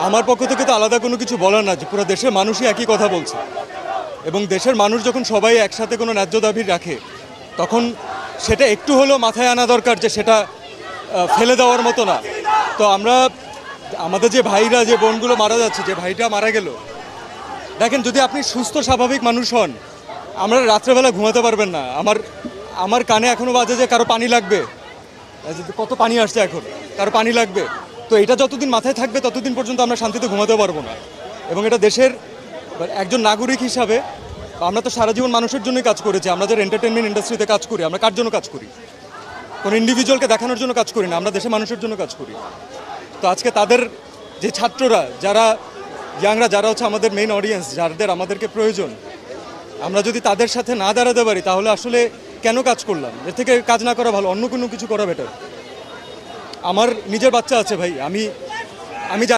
আমার পক্ষ থেকে তো আলাদা কোনো কিছু বলার না, যে পুরো দেশের মানুষই একই কথা বলছে। এবং দেশের মানুষ যখন সবাই একসাথে কোনো ন্যায্য দাবি রাখে, তখন সেটা একটু হলেও মাথায় আনা দরকার যে সেটা ফেলে দেওয়ার মতো না। তো আমরা আমাদের যে ভাইরা, যে বোনগুলো মারা যাচ্ছে, যে ভাইটা মারা গেল, দেখেন, যদি আপনি সুস্থ স্বাভাবিক মানুষ হন, আমরা রাত্রেবেলা ঘুমাতে পারবেন না। আমার কানে এখনও বাজে যে কারো পানি লাগবে, কত পানি আসছে এখন, কারো পানি লাগবে। তো এটা যতদিন মাথায় থাকবে ততদিন পর্যন্ত আমরা শান্তিতে ঘুমাতে পারবো না। এবং এটা দেশের একজন নাগরিক হিসাবে আমরা তো সারা জীবন মানুষের জন্যই কাজ করেছি। আমরা যারা এন্টারটেনমেন্ট ইন্ডাস্ট্রিতে কাজ করি, আমরা কার জন্য কাজ করি? কোনো ইন্ডিভিজুয়ালকে দেখানোর জন্য কাজ করি না, আমরা দেশের মানুষের জন্য কাজ করি। তো আজকে তাদের যে ছাত্ররা, যারা ইয়াংরা, যারা হচ্ছে আমাদের মেইন অডিয়েন্স, যাদের আমাদেরকে প্রয়োজন, আমরা যদি তাদের সাথে না দাঁড়াতে পারি, তাহলে আসলে কেন কাজ করলাম? এর থেকে কাজ না করা ভালো, অন্য কোনো কিছু করা বেটার। আমার নিজের বাচ্চা আছে ভাই, আমি